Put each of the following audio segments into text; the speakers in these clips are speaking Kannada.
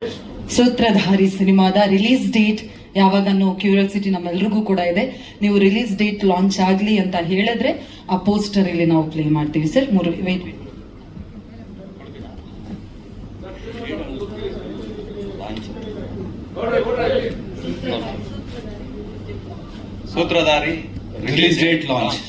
ಸೂತ್ರಧಾರಿ ಸಿನಿಮಾದ ರಿಲೀಸ್ ಡೇಟ್ ಯಾವಾಗ ಅನ್ನೋ ಕ್ಯೂರಿಯಾಸಿಟಿ ನಮ್ಮೆಲ್ರಿಗೂ ಕೂಡ ಇದೆ. ನೀವು ರಿಲೀಸ್ ಡೇಟ್ ಲಾಂಚ್ ಆಗ್ಲಿ ಅಂತ ಹೇಳಿದ್ರೆ ಆ ಪೋಸ್ಟರ್ ಇಲ್ಲಿ ನಾವು ಪ್ಲೇ ಮಾಡ್ತೀವಿ sir. Wait Sutradhari release date launch.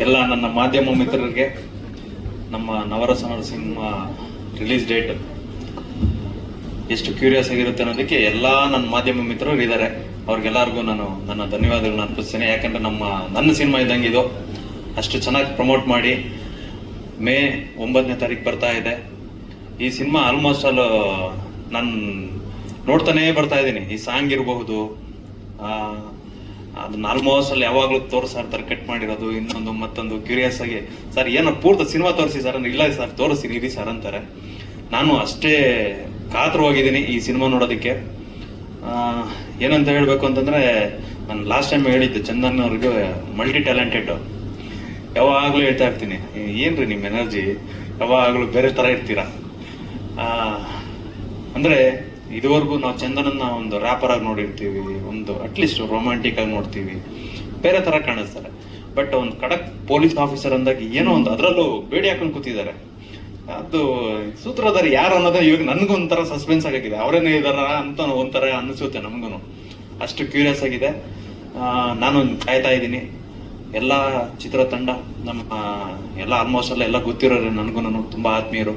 ಎಲ್ಲ ನನ್ನ ಮಾಧ್ಯಮ ಮಿತ್ರರಿಗೆ ನಮ್ಮ ನವರಸ ನರಸಿಂಹ ರಿಲೀಸ್ ಡೇಟ್ ಎಷ್ಟು ಕ್ಯೂರಿಯಸ್ ಆಗಿರುತ್ತೆ ಅನ್ನೋದಕ್ಕೆ ಎಲ್ಲ ನನ್ನ ಮಾಧ್ಯಮ ಮಿತ್ರರು ಇದ್ದಾರೆ. ಅವ್ರಿಗೆಲ್ಲರಿಗೂ ನಾನು ನನ್ನ ಧನ್ಯವಾದಗಳನ್ನ ಅರ್ಪಿಸ್ತೇನೆ. ಯಾಕಂದ್ರೆ ನನ್ನ ಸಿನಿಮಾ ಇದ್ದಂಗೆ ಇದು ಅಷ್ಟು ಚೆನ್ನಾಗಿ ಪ್ರಮೋಟ್ ಮಾಡಿ ಮೇ 9ನೇ ತಾರೀಕು ಬರ್ತಾ ಇದೆ. ಈ ಸಿನಿಮಾ ಆಲ್ಮೋಸ್ಟ್ ನಾನು ನೋಡ್ತಾನೇ ಬರ್ತಾ ಇದ್ದೀನಿ. ಈ ಸಾಂಗ್ ಇರಬಹುದು, ಅದನ್ನ ಆಲ್ಮೋಸ್ಟ್ ಯಾವಾಗಲೂ ತೋರಿಸ್ತಾ ಇರ್ತಾರೆ, ಕಟ್ ಮಾಡಿರೋದು ಇನ್ನೊಂದು ಮತ್ತೊಂದು. ಕ್ಯೂರಿಯಸ್ ಆಗಿ ಸರ್ ಏನೋ ಪೂರ್ತಿ ಸಿನಿಮಾ ತೋರಿಸಿ ಸರ್ ಅಂದ್ರೆ, ಇಲ್ಲ ಸರ್ ತೋರಿಸ್ತೀನಿ ಇರಿ ಸರ್ ಅಂತಾರೆ. ನಾನು ಅಷ್ಟೇ ಕಾತರವಾಗಿದ್ದೀನಿ ಈ ಸಿನಿಮಾ ನೋಡೋದಕ್ಕೆ. ಏನಂತ ಹೇಳ್ಬೇಕು ಅಂತಂದ್ರೆ, ನಾನು ಲಾಸ್ಟ್ ಟೈಮ್ ಹೇಳಿದ್ದೆ ಚಂದನ್ ಅವ್ರಿಗೆ ಮಲ್ಟಿ ಟ್ಯಾಲೆಂಟೆಡ್. ಯಾವಾಗಲೂ ಹೇಳ್ತಾ ಇರ್ತೀನಿ, ಏನ್ರಿ ನಿಮ್ಮ ಎನರ್ಜಿ ಯಾವಾಗಲೂ ಬೇರೆ ತರ ಇರ್ತೀರಾ. ಅಂದ್ರೆ ಇದುವರೆಗೂ ನಾವು ಚಂದನನ್ನ ಒಂದು ರ್ಯಾಪರ್ ಆಗಿ ನೋಡಿರ್ತೀವಿ, ಒಂದು ಅಟ್ಲೀಸ್ಟ್ ರೊಮ್ಯಾಂಟಿಕ್ ಆಗಿ ನೋಡ್ತೀವಿ, ಬೇರೆ ತರ ಕಾಣಿಸ್ತಾರೆ. ಬಟ್ ಒಂದು ಖಡಕ್ ಪೊಲೀಸ್ ಆಫೀಸರ್ ಅಂದಾಗ ಏನೋ ಒಂದು ಅದರಲ್ಲೂ ಬೇಡಿ ಹಾಕೊಂಡು ಕೂತಿದ್ದಾರೆ. ಅದು ಸೂತ್ರಧಾರಿ ಯಾರು ಅನ್ನೋದು ಇವಾಗ ನನ್ಗೊಂಥರ ಸಸ್ಪೆನ್ಸ್ ಆಗಿದೆ. ಅವರೇನೇ ಇದಾರ ಅಂತ ಒಂಥರ ಅನಿಸುತ್ತೆ ನಮಗೂ. ಅಷ್ಟು ಕ್ಯೂರಿಯಸ್ ಆಗಿದೆ. ನಾನು ಕಾಯ್ತಾ ಇದ್ದೀನಿ. ಎಲ್ಲ ಚಿತ್ರತಂಡ ನಮ್ಮ ಎಲ್ಲ ಆಲ್ಮೋಸ್ಟ್ ಎಲ್ಲ ಗೊತ್ತಿರೋರು ನನಗೂ ತುಂಬಾ ಆತ್ಮೀಯರು.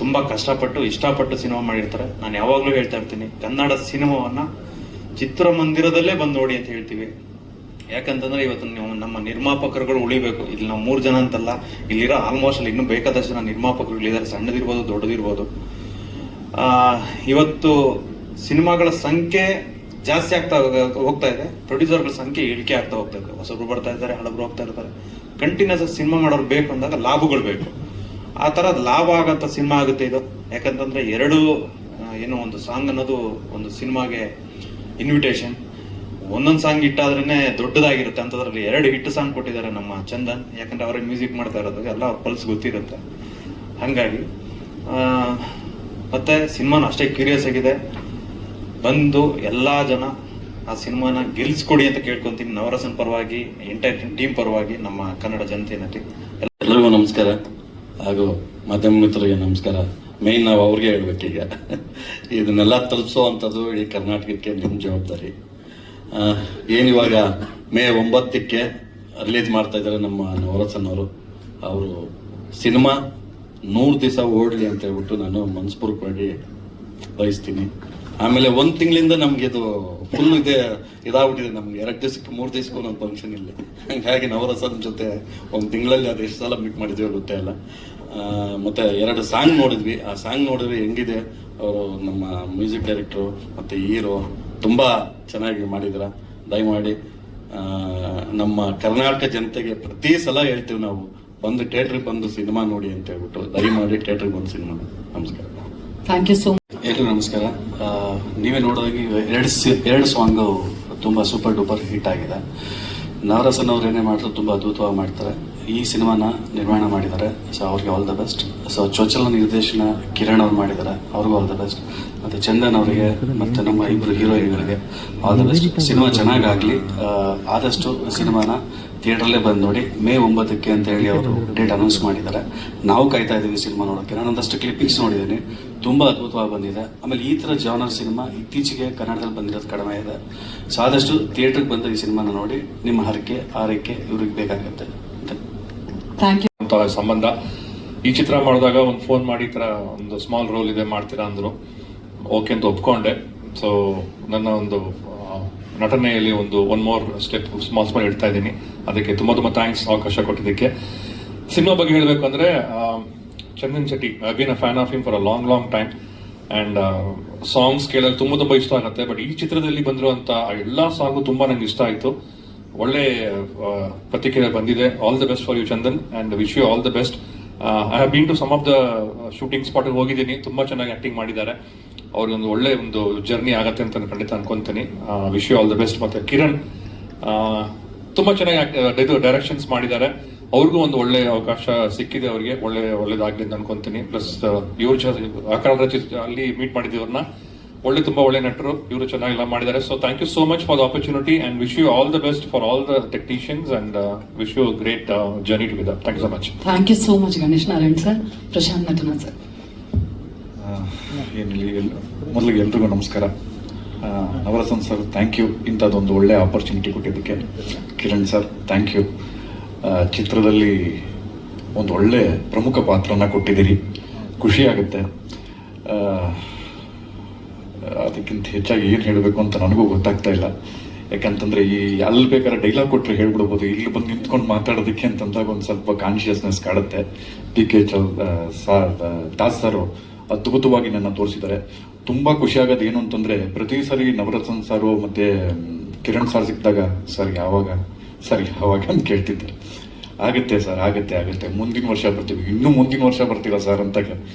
ತುಂಬಾ ಕಷ್ಟಪಟ್ಟು ಇಷ್ಟಪಟ್ಟು ಸಿನಿಮಾ ಮಾಡಿರ್ತಾರೆ. ನಾನು ಯಾವಾಗ್ಲೂ ಹೇಳ್ತಾ ಇರ್ತೀನಿ, ಕನ್ನಡ ಸಿನಿಮಾವನ್ನ ಚಿತ್ರಮಂದಿರದಲ್ಲೇ ಬಂದು ನೋಡಿ ಅಂತ ಹೇಳ್ತೀವಿ. ಯಾಕಂತಂದ್ರೆ ಇವತ್ತು ನಮ್ಮ ನಿರ್ಮಾಪಕರುಗಳು ಉಳಿಬೇಕು. ಇಲ್ಲಿ ನಾವು 3 ಜನ ಅಂತಲ್ಲ, ಇಲ್ಲಿರೋ ಆಲ್ಮೋಸ್ಟ್ ಇನ್ನೂ ಬೇಕಾದಷ್ಟು ಜನ ನಿರ್ಮಾಪಕರುಗಳಿದ್ದಾರೆ, ಸಣ್ಣದಿರ್ಬೋದು ದೊಡ್ಡದಿರ್ಬೋದು. ಇವತ್ತು ಸಿನಿಮಾಗಳ ಸಂಖ್ಯೆ ಜಾಸ್ತಿ ಆಗ್ತಾ ಹೋಗ್ತಾ ಇದೆ, ಪ್ರೊಡ್ಯೂಸರ್ಗಳ ಸಂಖ್ಯೆ ಇಳಿಕೆ ಆಗ್ತಾ ಹೋಗ್ತಾ ಇದೆ. ಹೊಸಬ್ರು ಬರ್ತಾ ಇದ್ದಾರೆ, ಹಳಬ್ರು ಹೋಗ್ತಾ ಇರ್ತಾರೆ. ಕಂಟಿನ್ಯೂಸ್ ಸಿನಿಮಾ ಮಾಡೋರು ಬೇಕು ಅಂದಾಗ ಲಾಭಗಳು ಬೇಕು. ಆ ತರ ಲಾಭ ಆಗಂತ ಸಿನಿಮಾ ಆಗುತ್ತೆ ಇದು. ಯಾಕಂತಂದ್ರೆ ಏನೋ ಒಂದು ಸಾಂಗ್ ಅನ್ನೋದು ಒಂದು ಸಿನಿಮಾಗೆ ಇನ್ವಿಟೇಷನ್. ಒಂದೊಂದು ಸಾಂಗ್ ಇಟ್ಟಾದ್ರೇನೆ ದೊಡ್ಡದಾಗಿರುತ್ತೆ. ಅಂತದ್ರಲ್ಲಿ 2 ಹಿಟ್ ಸಾಂಗ್ ಕೊಟ್ಟಿದ್ದಾರೆ ನಮ್ಮ ಚಂದನ್. ಯಾಕಂದ್ರೆ ಅವರೇ ಮ್ಯೂಸಿಕ್ ಮಾಡ್ತಾ ಇರೋದು, ಎಲ್ಲ ಅವ್ರ ಪಲ್ಸ್ ಗೊತ್ತಿರುತ್ತೆ. ಹಂಗಾಗಿ ಮತ್ತೆ ಸಿನಿಮಾನು ಅಷ್ಟೇ ಕ್ಯೂರಿಯಸ್ ಆಗಿದೆ. ಬಂದು ಎಲ್ಲಾ ಜನ ಆ ಸಿನಿಮಾನ ಗೆಲ್ಸ್ಕೊಡಿ ಅಂತ ಕೇಳ್ಕೊಂತೀನಿ. ನವರಸನ್ ಪರವಾಗಿ, ಎಂಟೈರ್ ಟೀಮ್ ಪರವಾಗಿ, ನಮ್ಮ ಕನ್ನಡ ಜನತೆ ಎಲ್ಲರಿಗೂ ನಮಸ್ಕಾರ, ಹಾಗೂ ಮಾಧ್ಯಮ ಮಿತ್ರರಿಗೆ ನಮಸ್ಕಾರ. ಮೇನ್ ನಾವು ಅವ್ರಿಗೆ ಹೇಳ್ಬೇಕೀಗ, ಇದನ್ನೆಲ್ಲ ತಲುಪಿಸೋವಂಥದ್ದು ಇಡೀ ಕರ್ನಾಟಕಕ್ಕೆ ನಿಮ್ಮ ಜವಾಬ್ದಾರಿ. ಏನಿವಾಗ ಮೇ 9ಕ್ಕೆ ರಿಲೀಸ್ ಮಾಡ್ತಾ ಇದ್ದಾರೆ ನಮ್ಮ ನವರಸನ್ ಅವರು ಸಿನಿಮಾ 100 ದಿವಸ ಓಡಲಿ ಅಂತ ಹೇಳ್ಬಿಟ್ಟು ನಾನು ಮನಸ್ಪೂರ್ವಕವಾಗಿ ಬಯಸ್ತೀನಿ. ಆಮೇಲೆ 1 ತಿಂಗಳಿಂದ ನಮ್ಗೆ ಇದು ಫುಲ್ ಇದಾಗ್ಬಿಟ್ಟಿದೆ. ನಮ್ಗೆ 2 ದಿವಸಕ್ಕೆ 3 ದಿವಸಕ್ಕೆ ಒಂದೊಂದು ಫಂಕ್ಷನ್ ಇಲ್ಲಿ. ಹಂಗಾಗಿ ನವರಸನ್ ಜೊತೆ 1 ತಿಂಗಳಲ್ಲಿ ಅದು ಎಷ್ಟು ಸಲ ಮೀಟ್ ಮಾಡಿದ್ವಿ ಗೊತ್ತೇ ಇಲ್ಲ. ಮತ್ತೆ 2 ಸಾಂಗ್ ನೋಡಿದ್ವಿ. ಆ ಸಾಂಗ್ ನೋಡಿದ್ರೆ ಹೆಂಗಿದೆ, ಅವರು ನಮ್ಮ ಮ್ಯೂಸಿಕ್ ಡೈರೆಕ್ಟ್ರು ಮತ್ತೆ ಹೀರೋ ತುಂಬಾ ಚೆನ್ನಾಗಿ ಮಾಡಿದ್ರ. ದಯಮಾಡಿ ನಮ್ಮ ಕರ್ನಾಟಕ ಜನತೆಗೆ ಪ್ರತಿ ಸಲ ಹೇಳ್ತೀವಿ ನಾವು, ಬಂದು ಥಿಯೇಟ್ರಿಗೆ ಬಂದು ಸಿನಿಮಾ ನೋಡಿ ಅಂತ ಹೇಳ್ಬಿಟ್ಟು. ದಯಮಾಡಿ ಥಿಯೇಟ್ರಿಗೆ ಬಂದು ಸಿನಿಮಾ ನೋಡಿ. ನಮಸ್ಕಾರ. Thank you so much. ಎಲ್ಲರಿಗೂ ನಮಸ್ಕಾರ. ನೀವೇ ನೋಡೋದಾಗಿ 2 ಸಾಂಗ್ ತುಂಬಾ ಸೂಪರ್ ಡೂಪರ್ ಹಿಟ್ ಆಗಿದೆ. ನವರಸನ್ ಅವ್ರು ಏನೇ ಮಾಡಿದ್ರು ತುಂಬಾ ಅದ್ಭುತವಾಗಿ ಮಾಡ್ತಾರೆ. ಈ ಸಿನಿಮಾನ ನಿರ್ಮಾಣ ಮಾಡಿದ್ದಾರೆ, ಸೊ ಅವ್ರಿಗೆ ಆಲ್ ದ ಬೆಸ್ಟ್. ಸೊ ಚೊಚ್ಚಲ ನಿರ್ದೇಶನ ಕಿರಣ್ ಅವ್ರು ಮಾಡಿದ್ದಾರೆ, ಅವ್ರಿಗೂ ಆಲ್ ದ ಬೆಸ್ಟ್. ಮತ್ತೆ ಚಂದನ್ ಅವರಿಗೆ ಮತ್ತೆ ನಮ್ಮ ಇಬ್ರು ಹೀರೋಯಿನ್ಗಳಿಗೆ ಆಲ್ ದ ಬೆಸ್ಟ್. ಸಿನಿಮಾ ಚೆನ್ನಾಗಾಗ್ಲಿ. ಆದಷ್ಟು ಸಿನಿಮಾನ ಥಿಯೇಟರ್ಲ್ಲೇ ಬಂದು ನೋಡಿ. ಮೇ 9ಕ್ಕೆ ಅಂತ ಹೇಳಿ ಅವರು ಡೇಟ್ ಅನೌನ್ಸ್ ಮಾಡಿದ್ದಾರೆ. ನಾವು ಕಾಯ್ತಾ ಇದ್ದೀವಿ ಸಿನಿಮಾ ನೋಡೋಕೆ. ನಾನೊಂದಷ್ಟು ಕ್ಲಿಪ್ಪಿಂಗ್ಸ್ ನೋಡಿದ್ದೀನಿ, ತುಂಬಾ ಅದ್ಭುತವಾಗಿ ಬಂದಿದೆ. ಆಮೇಲೆ ಈ ತರ ಜಾನರ್ ಸಿನಿಮಾ ಇತ್ತೀಚೆಗೆ ಕನ್ನಡದಲ್ಲಿ ಬಂದಿರೋದು ಕಡಿಮೆ ಇದೆ. ಸೊ ಆದಷ್ಟು ಥಿಯೇಟರ್ಗೆ ಬಂದ ಈ ಸಿನಿಮಾನ ನೋಡಿ. ನಿಮ್ಮ ಹರಕೆ ಆರೈಕೆ ಇವ್ರಿಗೆ ಬೇಕಾಗುತ್ತೆ. Thank you. ಸಂಬಂಧ ಈ ಚಿತ್ರ ಮಾಡಿದಾಗ ಒಂದು ಫೋನ್ ಮಾಡಿ ಈ ತರ ಒಂದು ಸ್ಮಾಲ್ ರೋಲ್ ಇದೆ ಮಾಡ್ತೀರಾ ಅಂದ್ರು. ಓಕೆ ಅಂತ ಒಪ್ಕೊಂಡೆ. ಸೊ ನನ್ನ ಒಂದು ನಟನೆಯಲ್ಲಿ ಒನ್ ಮೋರ್ ಸ್ಟೆಪ್ ಸ್ಮಾಲ್ ಇಡ್ತಾ ಇದ್ದೀನಿ. ಅದಕ್ಕೆ ತುಂಬಾ ಥ್ಯಾಂಕ್ಸ್ ಅವಕಾಶ ಕೊಟ್ಟಿದ್ದಕ್ಕೆ. ಸಿನಿಮಾ ಬಗ್ಗೆ ಹೇಳಬೇಕು ಅಂದ್ರೆ, Chandan Shetty, I been a fan of him for a long time. And songs ಕೇಳಲು ತುಂಬಾ ಇಷ್ಟ ಆಗುತ್ತೆ. ಬಟ್ ಈ ಚಿತ್ರದಲ್ಲಿ ಬಂದಿರುವಂತ ಎಲ್ಲಾ ಸಾಂಗು ತುಂಬಾ ನಂಗೆ ಇಷ್ಟ ಆಯ್ತು. ಒಳ್ಳೆ ಪ್ರತಿಕ್ರಿಯೆ ಬಂದಿದೆ. All the best for you Chandan, and wish you all the best. I have been to some of the shooting spot ಹೋಗಿದ್ದೀನಿ. ತುಂಬಾ ಚೆನ್ನಾಗಿ ಆಕ್ಟಿಂಗ್ ಮಾಡಿದ್ದಾರೆ. ಅವ್ರಿಗೊಂದು ಒಳ್ಳೆ ಒಂದು ಜರ್ನಿ ಆಗತ್ತೆ ಅಂತ ಖಂಡಿತ ಅನ್ಕೊಂತೀನಿ. Wish you all the best. ಮತ್ತೆ ಕಿರಣ್ ತುಂಬಾ ಚೆನ್ನಾಗಿ ಇದು ಡೈರೆಕ್ಷನ್ಸ್ ಮಾಡಿದ್ದಾರೆ. ಅವ್ರಿಗೂ ಒಂದು ಒಳ್ಳೆ ಅವಕಾಶ ಸಿಕ್ಕಿದೆ, ಅವ್ರಿಗೆ ಒಳ್ಳೇದಾಗ್ಲಿ ಅಂತ ಅನ್ಕೊಂತೀನಿ. ಪ್ಲಸ್ ಇವ್ರು ಆಕಾರ ಅಲ್ಲಿ ಮೀಟ್ ಮಾಡಿದವ್ರನ್ನ ತುಂಬಾ ಒಳ್ಳೆ ನಟರು, ಇವರು ಚೆನ್ನಾಗೆಲ್ಲ ಮಾಡಿದ್ದಾರೆ. So thank you so much for the opportunity and wish you all the best for all the technicians and wish you great journey together. Thank you so much. Thank you so much Ganesh Narayan sir. Prashanth Natanath sir. ಏನಿಲ್ಲ, ಮೊದಲಿಗೆ ಎಲ್ರಿಗೂ ನಮಸ್ಕಾರ. ನವರಸನ್ ಸರ್ ಥ್ಯಾಂಕ್ ಯು, ಇಂಥದ್ದೊಂದು ಒಳ್ಳೆ ಆಪರ್ಚುನಿಟಿ ಕೊಟ್ಟಿದ್ದಕ್ಕೆ. ಕಿರಣ್ ಸರ್ ಥ್ಯಾಂಕ್ ಯು, ಚಿತ್ರದಲ್ಲಿ ಒಂದು ಒಳ್ಳೆ ಪ್ರಮುಖ ಪಾತ್ರನ ಕೊಟ್ಟಿದ್ದೀರಿ, ಖುಷಿ ಆಗುತ್ತೆ. ಅದಕ್ಕಿಂತ ಹೆಚ್ಚಾಗಿ ಏನು ಹೇಳಬೇಕು ಅಂತ ನನಗೂ ಗೊತ್ತಾಗ್ತಾ ಇಲ್ಲ. ಯಾಕಂತಂದರೆ ಅಲ್ಲಿ ಬೇಕಾದ್ರೆ ಡೈಲಾಗ್ ಕೊಟ್ಟರೆ ಹೇಳ್ಬಿಡ್ಬೋದು, ಇಲ್ಲಿ ಬಂದು ನಿಂತ್ಕೊಂಡು ಮಾತಾಡೋದಕ್ಕೆ ಅಂತಂದಾಗ ಒಂದು ಸ್ವಲ್ಪ ಕಾನ್ಷಿಯಸ್ನೆಸ್ ಕಾಡುತ್ತೆ. PK ದಾಸ್ ಸರ್ ಅದ್ಭುತವಾಗಿ ನನ್ನ ತೋರಿಸಿದ್ದಾರೆ. ತುಂಬ ಖುಷಿ ಆಗೋದು ಏನು ಅಂತಂದರೆ, ಪ್ರತಿ ಸರಿ ನವರತ್ನ ಸಾರು ಮತ್ತು ಕಿರಣ್ ಸರ್ ಸಿಕ್ಕಿದಾಗ ಸರ್ ಯಾವಾಗ ಅಂತ ಕೇಳ್ತಿದ್ದೆ. ಆಗುತ್ತೆ ಸರ್, ಆಗುತ್ತೆ, ಮುಂದಿನ ವರ್ಷ ಬರ್ತೀವಿ, ಇನ್ನೂ ಮುಂದಿನ ವರ್ಷ ಬರ್ತೀರಾ ಸರ್ ಅಂತ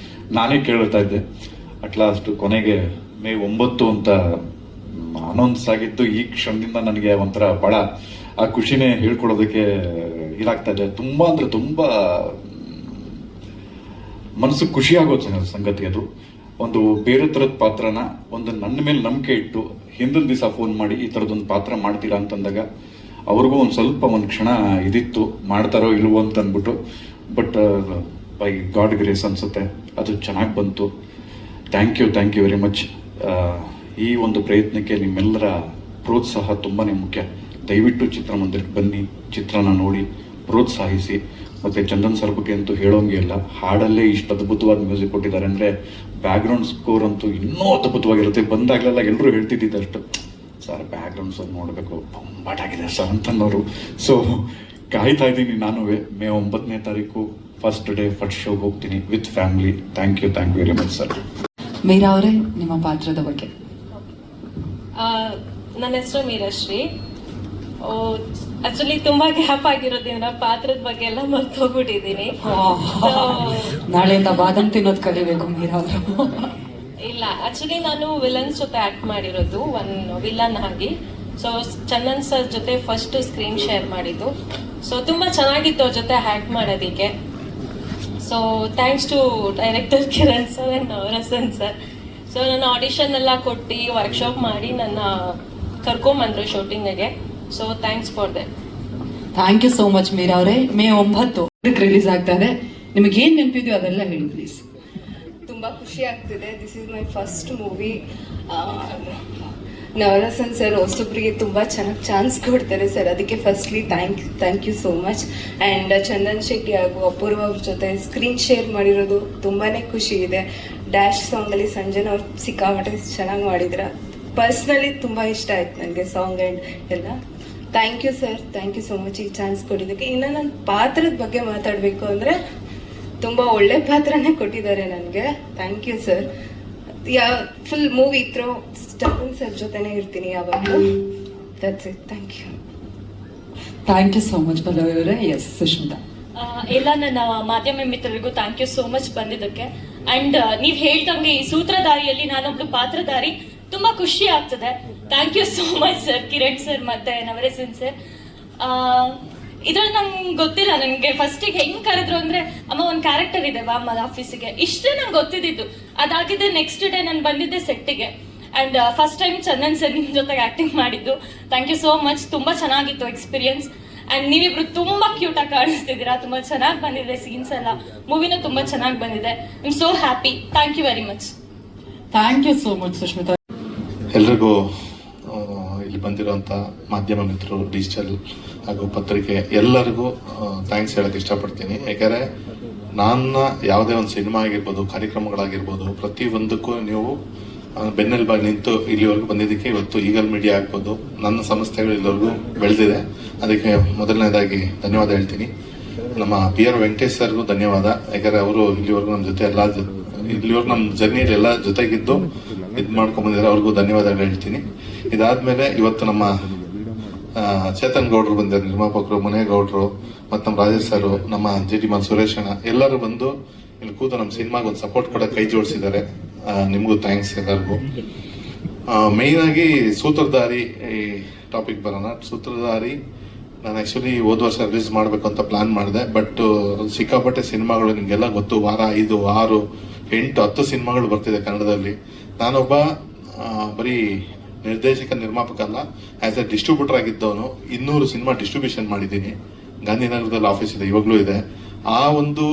ನಾನೇ ಕೇಳ್ತಾ ಇದ್ದೆ. ಅಟ್ಲಾಸ್ಟ್ ಕೊನೆಗೆ ಮೇ 9 ಅಂತ ಅನೌನ್ಸ್ ಆಗಿದ್ದು ಈ ಕ್ಷಣದಿಂದ ನನಗೆ ಒಂಥರ ಭಾಳ ಆ ಖುಷಿನೇ ಹೇಳ್ಕೊಡೋದಕ್ಕೆ ಇದಾಗ್ತಾ ಇದೆ. ತುಂಬ ಅಂದರೆ ತುಂಬ ಮನಸ್ಸು ಖುಷಿ ಆಗೋ ಸಂಗತಿ ಅದು. ಒಂದು ಬೇರೆ ಥರದ ಪಾತ್ರನ ಒಂದು ನನ್ನ ಮೇಲೆ ನಂಬಿಕೆ ಇಟ್ಟು ಹಿಂದಿನ ದಿವಸ ಫೋನ್ ಮಾಡಿ ಈ ಥರದೊಂದು ಪಾತ್ರ ಮಾಡ್ತೀರಾ ಅಂತಂದಾಗ ಅವ್ರಿಗೂ ಒಂದು ಸ್ವಲ್ಪ ಒಂದು ಕ್ಷಣ ಇದಿತ್ತು, ಮಾಡ್ತಾರೋ ಇಲ್ವೋ ಅಂತ ಅಂದ್ಬಿಟ್ಟು. ಬಟ್ ಬೈ ಗಾಡ್ ಗ್ರೇಸ್ ಅನಿಸುತ್ತೆ ಅದು ಚೆನ್ನಾಗಿ ಬಂತು. Thank you very much. ಈ ಒಂದು ಪ್ರಯತ್ನಕ್ಕೆ ನಿಮ್ಮೆಲ್ಲರ ಪ್ರೋತ್ಸಾಹ ತುಂಬಾ ಮುಖ್ಯ. ದಯವಿಟ್ಟು ಚಿತ್ರಮಂದಿರಕ್ಕೆ ಬನ್ನಿ, ಚಿತ್ರನ ನೋಡಿ ಪ್ರೋತ್ಸಾಹಿಸಿ. ಮತ್ತು ಚಂದನ್ ಸರ್ ಬಗ್ಗೆ ಅಂತೂ ಹೇಳೋಂಗೆ ಇಲ್ಲ, ಹಾಡಲ್ಲೇ ಇಷ್ಟು ಅದ್ಭುತವಾದ ಮ್ಯೂಸಿಕ್ ಕೊಟ್ಟಿದ್ದಾರೆ ಅಂದರೆ ಬ್ಯಾಕ್ಗ್ರೌಂಡ್ ಸ್ಕೋರ್ ಅಂತೂ ಇನ್ನೂ ಅದ್ಭುತವಾಗಿರುತ್ತೆ. ಬಂದಾಗಲೆಲ್ಲ ಎಲ್ಲರೂ ಹೇಳ್ತಿದ್ದಷ್ಟು, ಸರ್ ಬ್ಯಾಕ್ಗ್ರೌಂಡ್ ಸ್ಕೋರ್ ನೋಡಬೇಕು, ಬೊಂಬಾಟಾಗಿದೆ ಸರ್ ಅಂತನ್ನೋರು. ಸೊ ಕಾಯ್ತಾ ಇದ್ದೀನಿ ನಾನು. ಮೇ 9ನೇ ತಾರೀಕು ಫಸ್ಟ್ ಶೋಗೆ ಹೋಗ್ತೀನಿ with family. Thank you very much sir. Meera ಅವರೇ, ನಿಮ್ಮ ಪಾತ್ರದ ಬಗ್ಗೆ. ನನ್ನ ಹೆಸರು ಮೀರಾಶ್ರೀ. ಆಕ್ಚುಲಿ ತುಂಬಾ ಗ್ಯಾಪ್ ಆಗಿರೋದ್ರಿಂದ ಪಾತ್ರದ ಬಗ್ಗೆ ಎಲ್ಲ ಮರ್ತೋಗ್ಬಿಟ್ಟಿದ್ದೀನಿ. ನಾಳೆಯಿಂದ ಬಾದಾಮ್ ತಿನ್ನೋದು ಕಲಿಬೇಕು ಮೀರಾ ಅವರು. ಇಲ್ಲ, ಆಕ್ಚುಲಿ ನಾನು ವಿಲನ್ಸ್ ಜೊತೆ ಆಕ್ಟ್ ಮಾಡಿರೋದು, ವಿಲನ್ ಆಗಿ. ಸೊ ಚಂದನ್ ಸರ್ ಜೊತೆ ಫಸ್ಟ್ ಸ್ಕ್ರೀನ್ ಶೇರ್ ಮಾಡಿದ್ದು. ಸೊ ತುಂಬಾ ಚೆನ್ನಾಗಿತ್ತು ಅವ್ರ ಜೊತೆ ಆಕ್ಟ್ ಮಾಡೋದಿಕ್ಕೆ. So thanks to director Kiran sir and Navarasan sir. So ನನ್ನ ಆಡಿಷನ್ ಎಲ್ಲ ಕೊಟ್ಟು ವರ್ಕ್ಶಾಪ್ ಮಾಡಿ ನನ್ನ ಕರ್ಕೊಂಬಂದ್ರು ಶೂಟಿಂಗ್ಗೆ. So thanks for that. Thank you so much Meera ಅವರೇ. ಮೇ 9 ರಿಲೀಸ್ ಆಗ್ತಾ ಇದೆ. ನಿಮಗೆ ಏನ್ ನೆನಪಿದೆಯೋ ಅದೆಲ್ಲ ಹೇಳಿ ಪ್ಲೀಸ್. ತುಂಬ ಖುಷಿ ಆಗ್ತಿದೆ. This is my first movie. Navarasan sir ಹೊಸೊಬ್ರಿಗೆ ತುಂಬ ಚೆನ್ನಾಗಿ ಚಾನ್ಸ್ ಕೊಡ್ತಾರೆ ಸರ್, ಅದಕ್ಕೆ firstly thank you so much. And Chandan Shetty ಹಾಗೂ ಅಪೂರ್ವ ಅವ್ರ ಜೊತೆ ಸ್ಕ್ರೀನ್ ಶೇರ್ ಮಾಡಿರೋದು ತುಂಬಾ ಖುಷಿ ಇದೆ. ಡ್ಯಾಶ್ ಸಾಂಗಲ್ಲಿ ಸಂಜನಾ ಅವ್ರು ಸಿಕ್ಕಾಪಟ್ಟೆ ಚೆನ್ನಾಗಿ ಮಾಡಿದ್ರ. ಪರ್ಸ್ನಲಿ ತುಂಬ ಇಷ್ಟ ಆಯ್ತು ನನಗೆ ಸಾಂಗ್ ಆ್ಯಂಡ್ ಎಲ್ಲ. Thank you sir, thank you so much ಈ ಚಾನ್ಸ್ ಕೊಟ್ಟಿದ್ದಕ್ಕೆ. ಇನ್ನು ನನ್ನ ಪಾತ್ರದ ಬಗ್ಗೆ ಮಾತಾಡಬೇಕು ಅಂದರೆ ತುಂಬ ಒಳ್ಳೆ ಪಾತ್ರನೇ ಕೊಟ್ಟಿದ್ದಾರೆ ನನಗೆ. ಥ್ಯಾಂಕ್ ಯು ಸರ್. Full movie through Chandan sir ಜೊತೆನೇ ಇರ್ತೀನಿ ಯಾವಾಗಲೂ. That's it. Thank you. Thank you so much Pallavi ಅವರೇ. ಎಸ್ ಸುಷ್ಮಿತಾ. ಎಲ್ಲ ನನ್ನ ಮಾಧ್ಯಮ ಮಿತ್ರರಿಗೂ ಥ್ಯಾಂಕ್ ಯು ಸೋ ಮಚ್ ಬಂದಿದ್ದಕ್ಕೆ. ಅಂಡ್ ನೀವ್ ಹೇಳ್ದಂಗೆ ಈ ಸೂತ್ರಧಾರಿಯಲ್ಲಿ ನಾನೊಬ್ಳು ಪಾತ್ರಧಾರಿ, ತುಂಬಾ ಖುಷಿ ಆಗ್ತದೆ. Thank you so much sir, Kiran sir ಮತ್ತೆ ನವರಸನ್ ಸರ್. ಇದ್ರಲ್ಲಿ ನಂಗೆ ಗೊತ್ತಿಲ್ಲ, ನನಗೆ ಫಸ್ಟಿಗೆ ಹೆಂಗ್ ಕರೆದ್ರು ಅಂದ್ರೆ, ಅಮ್ಮ ಒಂದ್ ಕ್ಯಾರೆಕ್ಟರ್ ಇದೆ ಬಾ ಆಫೀಸಿಗೆ, ಇಷ್ಟೇ ನಂಗೆ ಗೊತ್ತಿದ್ದು. ಅದಾಗಿದೆ ನೆಕ್ಸ್ಟ್ ಡೇ ನಾನು ಬಂದಿದ್ದೆ ಸೆಟ್ಟಿಗೆ. And first time Chandan sir ನಿಮ್ ಜೊತೆಗೆ ಆಕ್ಟಿಂಗ್ ಮಾಡಿದ್ದು. ಥ್ಯಾಂಕ್ ಯು ಸೋ ಮಚ್, ತುಂಬಾ ಚೆನ್ನಾಗಿತ್ತು ಎಕ್ಸ್ಪೀರಿಯನ್ಸ್. ಅಂಡ್ ನೀವಿಬ್ರು ತುಂಬಾ ಕ್ಯೂಟ್ ಆಗಿ ಕಾಣಿಸ್ತಿದ್ದೀರಾ, ತುಂಬಾ ಚೆನ್ನಾಗಿ ಬಂದಿದೆ ಸೀನ್ಸ್ ಎಲ್ಲ, ಮೂವಿನೂ ತುಂಬಾ ಚೆನ್ನಾಗಿ ಬಂದಿದೆ. I am so happy. Thank you very much. Thank you so much Sushmita. ಎಲ್ರಿಗೂ ಇಲ್ಲಿ ಬಂದಿರುವಂಥ ಮಾಧ್ಯಮ ಮಿತ್ರರು, ಡಿಜಿಟಲ್ ಹಾಗೂ ಪತ್ರಿಕೆ ಎಲ್ಲರಿಗೂ ಥ್ಯಾಂಕ್ಸ್ ಹೇಳಕ್ಕೆ ಇಷ್ಟಪಡ್ತೀನಿ. ಯಾಕಂದರೆ ನನ್ನ ಯಾವುದೇ ಒಂದು ಸಿನಿಮಾ ಆಗಿರ್ಬೋದು, ಕಾರ್ಯಕ್ರಮಗಳಾಗಿರ್ಬೋದು, ಪ್ರತಿಯೊಂದಕ್ಕೂ ನೀವು ಬೆನ್ನೆಲುಬಾಗಿ ನಿಂತು ಇಲ್ಲಿವರೆಗೂ ಬಂದಿದ್ದಕ್ಕೆ ಇವತ್ತು ಈಗಲ್ ಮೀಡಿಯಾ ಆಗ್ಬೋದು, ನನ್ನ ಸಂಸ್ಥೆಗಳು ಇಲ್ಲಿವರೆಗೂ ಬೆಳೆದಿದೆ. ಅದಕ್ಕೆ ಮೊದಲನೇದಾಗಿ ಧನ್ಯವಾದ ಹೇಳ್ತೀನಿ. ನಮ್ಮ PR ವೆಂಕಟೇಶ್ ಸರ್ಗೂ ಧನ್ಯವಾದ. ಯಾಕಂದರೆ ಅವರು ಇಲ್ಲಿವರೆಗೂ ನಮ್ಮ ಜೊತೆ ಇಲ್ಲಿವರೆಗೂ ನಮ್ಮ ಜರ್ನಿಯಲ್ಲಿ ಎಲ್ಲ ಜೊತೆಗಿದ್ದು ಇದು ಮಾಡ್ಕೊಂಡ್ಬಂದಿದ್ದಾರೆ, ಅವ್ರಿಗೂ ಧನ್ಯವಾದಗಳು ಹೇಳ್ತೀನಿ. ಇದಾದ್ಮೇಲೆ ಇವತ್ತು ನಮ್ಮ ಚೇತನ್ ಗೌಡ್ರು ಬಂದಿದ್ದಾರೆ, ನಿರ್ಮಾಪಕರು ಮುನೇಗೌಡರು ಮತ್ತು ನಮ್ಮ ರಾಜೇಶ್ ಸರ್, ನಮ್ಮ JD ಸುರೇಶ್ ಅಣ್ಣ ಎಲ್ಲರೂ ಬಂದು ಇಲ್ಲಿ ಕೂತು ನಮ್ಮ ಸಿನಿಮಾಗೆ ಒಂದು ಸಪೋರ್ಟ್ ಕೊಡೋಕೆ ಕೈ ಜೋಡಿಸಿದ್ದಾರೆ. ನಿಮಗೂ ಥ್ಯಾಂಕ್ಸ್ ಎಲ್ಲರಿಗೂ. ಮೇಯ್ನ್ ಆಗಿ ಸೂತ್ರಧಾರಿ ಟಾಪಿಕ್ ಬರೋಣ. ಸೂತ್ರಧಾರಿ ನಾನು ಆ್ಯಕ್ಚುಲಿ ಹೋದ ವರ್ಷ ರಿಲೀಸ್ ಮಾಡಬೇಕು ಅಂತ ಪ್ಲಾನ್ ಮಾಡಿದೆ, ಬಟ್ ಸಿಕ್ಕಾಪಟ್ಟೆ ಸಿನಿಮಾಗಳು ನಿಮಗೆಲ್ಲ ಗೊತ್ತು, ವಾರ 5, 6, 8, 10 ಸಿನಿಮಾಗಳು ಬರ್ತಿದೆ ಕನ್ನಡದಲ್ಲಿ. ನಾನೊಬ್ಬ ಬರೀ ನಿರ್ದೇಶಕ ನಿರ್ಮಾಪಕ ಅಲ್ಲ, ಆ್ಯಸ್ ಎ ಡಿಸ್ಟ್ರಿಬ್ಯೂಟರ್ ಆಗಿದ್ದವನು 200 ಸಿನಿಮಾ ಡಿಸ್ಟ್ರಿಬ್ಯೂಷನ್ ಮಾಡಿದ್ದೀನಿ. ಗಾಂಧಿನಗರದಲ್ಲಿ ಆಫೀಸ್ ಇದೆ, ಇವಾಗಲೂ ಇದೆ. ಆ ಒಂದು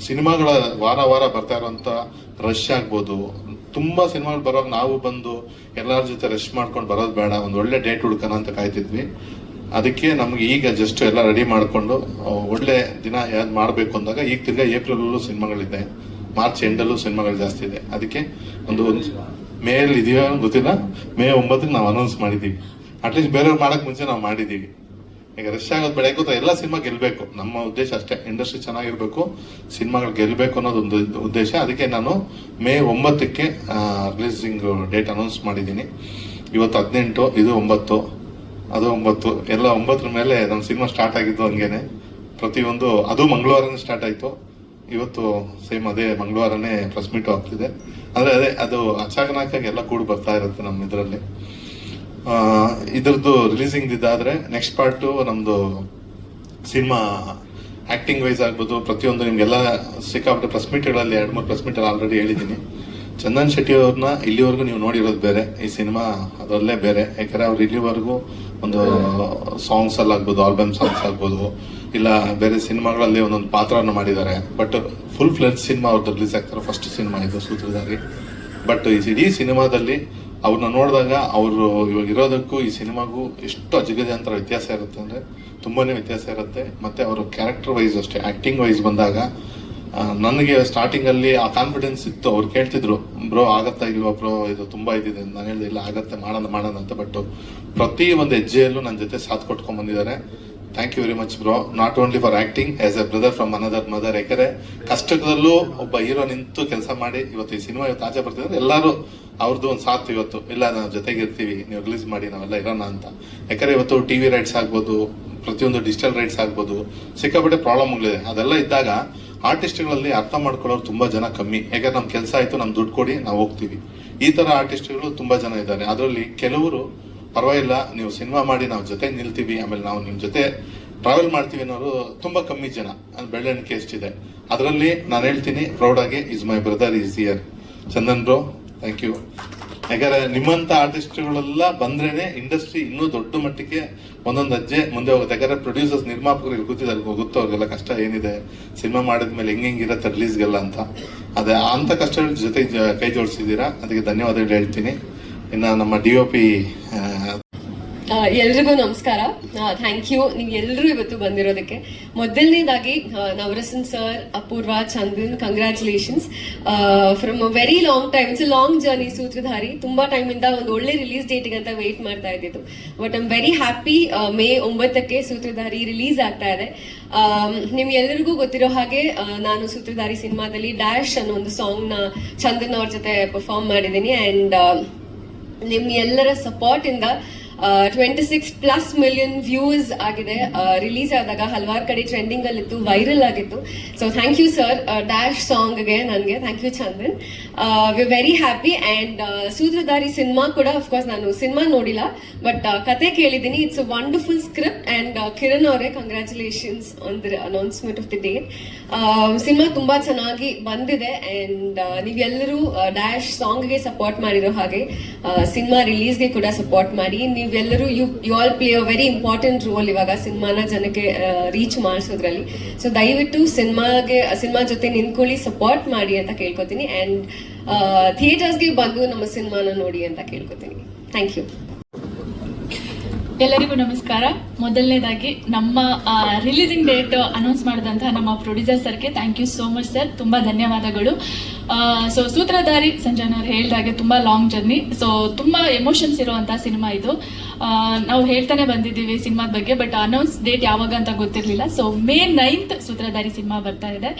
ಸಿನಿಮಾಗಳ ವಾರ ಬರ್ತಾ ಇರೋಂಥ ರಶ್ ಆಗ್ಬೋದು, ತುಂಬ ಸಿನಿಮಾಗಳು ಬರೋವಾಗ ನಾವು ಬಂದು ಎಲ್ಲರ ಜೊತೆ ರಶ್ ಮಾಡ್ಕೊಂಡು ಬರೋದು ಬೇಡ, ಒಂದು ಒಳ್ಳೆ ಡೇಟ್ ಹುಡ್ಕೋಣ ಅಂತ ಕಾಯ್ತಿದ್ವಿ. ಅದಕ್ಕೆ ನಮ್ಗೆ ಈಗ ಜಸ್ಟ್ ಎಲ್ಲ ರೆಡಿ ಮಾಡಿಕೊಂಡು ಒಳ್ಳೆ ದಿನ ಯಾವ್ದು ಮಾಡಬೇಕು ಅಂದಾಗ ಈಗ ತಿರ್ಗಾ ಏಪ್ರಿಲಲ್ಲೂ ಸಿನಿಮಾಗಳಿದೆ, ಮಾರ್ಚ್ ಎಂಡಲ್ಲೂ ಸಿನಿಮಾಗಳು ಜಾಸ್ತಿ ಇದೆ. ಅದಕ್ಕೆ ಒಂದು ಮೇಲ್ ಇದೆಯೋ ಗೊತ್ತಿಲ್ಲ, ಮೇ 9ಕ್ಕೆ ನಾವು ಅನೌನ್ಸ್ ಮಾಡಿದ್ದೀವಿ. ಅಟ್ಲೀಸ್ಟ್ ಬೇರೆಯವ್ರು ಮಾಡೋಕ್ಕೆ ಮುಂಚೆ ನಾವು ಮಾಡಿದ್ದೀವಿ. ಈಗ ರಶ್ ಆಗೋದು ಬೇಡ, ಗೊತ್ತಾ, ಎಲ್ಲ ಸಿನಿಮಾ ಗೆಲ್ಲಬೇಕು, ನಮ್ಮ ಉದ್ದೇಶ ಅಷ್ಟೇ. ಇಂಡಸ್ಟ್ರಿ ಚೆನ್ನಾಗಿರ್ಬೇಕು, ಸಿನಿಮಾಗಳು ಗೆಲ್ಲಬೇಕು ಅನ್ನೋದೊಂದು ಉದ್ದೇಶ. ಅದಕ್ಕೆ ನಾನು ಮೇ 9ಕ್ಕೆ ರಿಲೀಸಿಂಗ್ ಡೇಟ್ ಅನೌನ್ಸ್ ಮಾಡಿದ್ದೀನಿ. ಇವತ್ತು 18, ಇದು 9, ಅದು 9, ಎಲ್ಲ 9ರ ಮೇಲೆ ನಮ್ಮ ಸಿನಿಮಾ ಸ್ಟಾರ್ಟ್ ಆಗಿದ್ದು. ಹಂಗೇನೆ ಪ್ರತಿಯೊಂದು, ಅದು ಮಂಗಳವಾರನೇ ಸ್ಟಾರ್ಟ್ ಆಯಿತು. ಇವತ್ತು ಸೇಮ್ ಅದೇ ಮಂಗಳವಾರನೇ ಪ್ರೆಸ್ ಮೀಟು ಆಗ್ತಿದೆ. ಅಂದರೆ ಅದು ಅಚಾನಕ್ಕಾಗಿ ಎಲ್ಲ ಕೂಡ ಬರ್ತಾ ಇರುತ್ತೆ ನಮ್ಮ ಇದರಲ್ಲಿ. ಇದ್ರದ್ದು ರಿಲೀಸಿಂಗ್ ಇದಾದ್ರೆ ನೆಕ್ಸ್ಟ್ ಪಾರ್ಟು ನಮ್ದು ಸಿನಿಮಾ ಆಕ್ಟಿಂಗ್ ವೈಸ್ ಆಗ್ಬೋದು, ಪ್ರತಿಯೊಂದು ನಿಮ್ಗೆಲ್ಲ ಸಿಕ್ಕಾಪಟ್ಟೆ ಪ್ರೆಸ್ ಮೀಟ್ಗಳಲ್ಲಿ 2-3 ಪ್ರೆಸ್ ಮೀಟಲ್ಲಿ ಆಲ್ರೆಡಿ ಹೇಳಿದ್ದೀನಿ. ಚಂದನ್ ಶೆಟ್ಟಿ ಅವ್ರನ್ನ ಇಲ್ಲಿವರೆಗೂ ನೀವು ನೋಡಿರೋದು ಬೇರೆ, ಈ ಸಿನಿಮಾ ಅದರಲ್ಲೇ ಬೇರೆ. ಯಾಕಂದ್ರೆ ಅವ್ರು ಇಲ್ಲಿವರೆಗೂ ಒಂದು ಸಾಂಗ್ಸ್ ಅಲ್ಲಿ ಆಗ್ಬೋದು, ಆಲ್ಬಮ್ ಸಾಂಗ್ಸ್ ಆಗ್ಬೋದು, ಇಲ್ಲ ಬೇರೆ ಸಿನಿಮಾಗಳಲ್ಲಿ ಒಂದೊಂದು ಪಾತ್ರವನ್ನು ಮಾಡಿದ್ದಾರೆ. ಬಟ್ ಫುಲ್ ಫ್ಲೆಜ್ ಸಿನಿಮಾ ಅವ್ರದ್ದು ರಿಲೀಸ್ ಆಗ್ತಾರೆ, ಫಸ್ಟ್ ಸಿನಿಮಾ ಇದು ಸೂತ್ರಧಾರಿ. ಬಟ್ ಈ ಇಡೀ ಸಿನಿಮಾದಲ್ಲಿ ಅವ್ರನ್ನ ನೋಡಿದಾಗ ಅವರು ಇವಾಗ ಇರೋದಕ್ಕೂ ಈ ಸಿನಿಮಾಗೂ ಎಷ್ಟು ಅಜಗಜಾಂತರ ವ್ಯತ್ಯಾಸ ಇರುತ್ತೆ ಅಂದರೆ ತುಂಬಾನೇ ವ್ಯತ್ಯಾಸ ಇರುತ್ತೆ. ಮತ್ತೆ ಅವರು ಕ್ಯಾರೆಕ್ಟರ್ ವೈಸ್ ಅಷ್ಟೇ, ಆಕ್ಟಿಂಗ್ ವೈಸ್ ಬಂದಾಗ ನನಗೆ ಸ್ಟಾರ್ಟಿಂಗ್ ಅಲ್ಲಿ ಆ ಕಾನ್ಫಿಡೆನ್ಸ್ ಇತ್ತು. ಅವ್ರು ಕೇಳ್ತಿದ್ರು, ಬ್ರೋ ಆಗತ್ತಾ ಇಲ್ವಾ ಬ್ರೋ, ಇದು ತುಂಬಾ ಇದಿದೆ. ನಾನು ಹೇಳಿದೆ ಇಲ್ಲ, ಆಗತ್ತೆ, ಮಾಡೋಣ ಅಂತ. ಬಟ್ ಪ್ರತಿ ಒಂದು ಹೆಜ್ಜೆಯಲ್ಲೂ ನನ್ನ ಜೊತೆ ಸಾಥ್ ಕೊಟ್ಕೊಂಡ್ ಬಂದಿದ್ದಾರೆ. Thank you very much bro, not only for acting, as a brother from another mother. ಯಾಕಂದ್ರೆ ಕಷ್ಟದಲ್ಲೂ ಒಬ್ಬ ಹೀರೋ ನಿಂತು ಕೆಲಸ ಮಾಡಿ ಇವತ್ತು ಈ ಸಿನಿಮಾ ಇವತ್ತು ಆಚೆ ಬರ್ತಿದ್ರೆ ಎಲ್ಲರೂ ಅವ್ರದ್ದು ಒಂದು ಸಾಥ್ ಇವತ್ತು, ಇಲ್ಲ ನಾವು ಜೊತೆಗೆ ಇರ್ತೀವಿ, ನೀವು ರಿಲೀಸ್ ಮಾಡಿ, ನಾವೆಲ್ಲ ಇರೋಣ ಅಂತ. ಯಾಕಂದ್ರೆ ಇವತ್ತು ಟಿವಿ ರೈಟ್ಸ್ ಆಗ್ಬೋದು, ಪ್ರತಿಯೊಂದು ಡಿಜಿಟಲ್ ರೈಟ್ಸ್ ಆಗ್ಬೋದು, ಸಿಕ್ಕಾಪಟ್ಟೆ ಪ್ರಾಬ್ಲಮ್ಗಳಿದೆ. ಅದೆಲ್ಲ ಇದ್ದಾಗ ಆರ್ಟಿಸ್ಟ್ಗಳಲ್ಲಿ ಅರ್ಥ ಮಾಡ್ಕೊಳ್ಳೋರು ತುಂಬಾ ಜನ ಕಮ್ಮಿ. ಯಾಕಂದ್ರೆ ನಮ್ ಕೆಲಸ ಆಯ್ತು, ನಮ್ ದುಡ್ಡು ಕೊಡಿ, ನಾವು ಹೋಗ್ತೀವಿ. ಈ ತರ ಆರ್ಟಿಸ್ಟ್ಗಳು ತುಂಬಾ ಜನ ಇದ್ದಾರೆ. ಅದರಲ್ಲಿ ಕೆಲವರು ಪರವಾಗಿಲ್ಲ, ನೀವು ಸಿನಿಮಾ ಮಾಡಿ ನಾವು ಜೊತೆ ನಿಲ್ತೀವಿ, ಆಮೇಲೆ ನಾವು ನಿಮ್ ಜೊತೆ ಟ್ರಾವೆಲ್ ಮಾಡ್ತೀವಿ ಅನ್ನೋರು ತುಂಬಾ ಕಮ್ಮಿ ಜನ. ಬೆಳವಣಿಗೆ ಎಷ್ಟಿದೆ ಅದರಲ್ಲಿ ನಾನು ಹೇಳ್ತೀನಿ ಪ್ರೌಡ್ ಆಗಿ, is my brother is here. Chandan bro, thank you. ಯಾಕಂದ್ರೆ ನಿಮ್ಮಂತ ಆರ್ಟಿಸ್ಟ್ಗಳೆಲ್ಲ ಬಂದ್ರೇನೆ ಇಂಡಸ್ಟ್ರಿ ಇನ್ನೂ ದೊಡ್ಡ ಮಟ್ಟಿಗೆ ಒಂದೊಂದು ಹೆಜ್ಜೆ ಮುಂದೆ ಹೋಗುತ್ತೆ. ಯಾಕಂದ್ರೆ ಪ್ರೊಡ್ಯೂಸರ್ಸ್, ನಿರ್ಮಾಪಕರು ಗೊತ್ತಿದ್ದಾರೆ, ಗೊತ್ತು ಅವ್ರಿಗೆಲ್ಲ ಕಷ್ಟ ಏನಿದೆ ಸಿನಿಮಾ ಮಾಡಿದ್ಮೇಲೆ ಹೆಂಗಿರುತ್ತೆ ರಿಲೀಸ್ಗೆಲ್ಲ ಅಂತ. ಅದೇ ಅಂತ ಕಷ್ಟಗಳ ಜೊತೆ ಕೈ ಜೋಡಿಸಿದ್ದೀರಾ, ಅದಕ್ಕೆ ಧನ್ಯವಾದಗಳು ಹೇಳ್ತೀನಿ. ಇನ್ನು ನಮ್ಮ DOP ಎಲ್ರಿಗೂ ನಮಸ್ಕಾರ, ಥ್ಯಾಂಕ್ ಯು ನೀವು ಎಲ್ಲರೂ ಇವತ್ತು ಬಂದಿರೋದಕ್ಕೆ. ಮೊದಲನೇದಾಗಿ Navarasan sir, Apoorva, Chandan, congratulations from a very long time. It's a long journey Sutradhari. ತುಂಬಾ ಟೈಮ್ ಇಂದ ಒಂದು ಒಳ್ಳೆ ರಿಲೀಸ್ ಡೇಟ್ಗೆ ಅಂತ ವೇಟ್ ಮಾಡ್ತಾ ಇದ್ದಿದ್ದು. But I'm very happy, May 9ಕ್ಕೆ ಸೂತ್ರಧಾರಿ ರಿಲೀಸ್ ಆಗ್ತಾ ಇದೆ. ನಿಮ್ಗೆ ಎಲ್ಲರಿಗೂ ಗೊತ್ತಿರೋ ಹಾಗೆ ನಾನು ಸೂತ್ರಧಾರಿ ಸಿನಿಮಾದಲ್ಲಿ ಡ್ಯಾಶ್ ಅನ್ನೋ ಒಂದು ಸಾಂಗ್ ನ ಚಂದನ್ ಅವ್ರ ಜೊತೆ ಪರ್ಫಾರ್ಮ್ ಮಾಡಿದ್ದೀನಿ. ಅಂಡ್ ನಿಮ್ಗೆ ಎಲ್ಲರ ಸಪೋರ್ಟ್ ಇಂದ 26+ ಮಿಲಿಯನ್ ವ್ಯೂಸ್ ಆಗಿದೆ. ರಿಲೀಸ್ ಆದಾಗ ಹಲವಾರು ಕಡೆ ಟ್ರೆಂಡಿಂಗ್ ಅಲ್ಲಿ ಇತ್ತು, ವೈರಲ್ ಆಗಿತ್ತು. So thank you sir, dash ಸಾಂಗ್ಗೆ ನನಗೆ thank you Chandan. We very happy. And Sutradhari cinema ಕೂಡ ಅಫ್ಕೋರ್ಸ್ ನಾನು ಸಿನಿಮಾ ನೋಡಿಲ್ಲ, ಬಟ್ ಕತೆ ಕೇಳಿದ್ದೀನಿ. It's a wonderful script. And Kiran ಅವರೇ, congratulations on the announcement of the date. Cinema ತುಂಬಾ ಚೆನ್ನಾಗಿ ಬಂದಿದೆ. ಅಂಡ್ ನೀವೆಲ್ಲರೂ ಡ್ಯಾಶ್ ಸಾಂಗ್ಗೆ ಸಪೋರ್ಟ್ ಮಾಡಿರೋ ಹಾಗೆ ಸಿನಿಮಾ ರಿಲೀಸ್ಗೆ ಕೂಡ ಸಪೋರ್ಟ್ ಮಾಡಿ. ನೀವೆಲ್ಲರೂ you all play a very important role ಇವಾಗ ಸಿನಿಮಾನ ಜನಕ್ಕೆ ರೀಚ್ ಮಾಡಿಸೋದ್ರಲ್ಲಿ. ಸೊ ದಯವಿಟ್ಟು ಸಿನಿಮಾ ಜೊತೆ ನಿಂತ್ಕೊಳ್ಳಿ, ಸಪೋರ್ಟ್ ಮಾಡಿ ಅಂತ ಕೇಳ್ಕೊತೀನಿ. ಅಂಡ್ ಥಿಯೇಟರ್ಸ್ಗೆ ಬಂದು ನಮ್ಮ ಸಿನಿಮಾನ ನೋಡಿ ಅಂತ ಕೇಳ್ಕೊತೀನಿ. Thank you. ಎಲ್ಲರಿಗೂ ನಮಸ್ಕಾರ. ಮೊದಲನೇದಾಗಿ ನಮ್ಮ ರಿಲೀಸಿಂಗ್ ಡೇಟ್ ಅನೌನ್ಸ್ ಮಾಡಿದಂತಹ ನಮ್ಮ ಪ್ರೊಡ್ಯೂಸರ್ ಸರ್ಗೆ thank you so much sir, ತುಂಬಾ ಧನ್ಯವಾದಗಳು. ಸೊ ಸೂತ್ರಧಾರಿ ಸಂಜನಾ ಅವ್ರು ಹೇಳಿದಾಗೆ ತುಂಬಾ ಲಾಂಗ್ ಜರ್ನಿ, ಸೊ ತುಂಬಾ ಎಮೋಷನ್ಸ್ ಇರುವಂತಹ ಸಿನಿಮಾ ಇದು. ನಾವು ಹೇಳ್ತಾನೆ ಬಂದಿದ್ದೀವಿ ಸಿನಿಮಾದ ಬಗ್ಗೆ, ಬಟ್ ಅನೌನ್ಸ್ ಡೇಟ್ ಯಾವಾಗ ಅಂತ ಗೊತ್ತಿರಲಿಲ್ಲ. ಸೊ ಮೇ 9th ಸೂತ್ರಧಾರಿ ಸಿನಿಮಾ ಬರ್ತಾ ಇದೆ.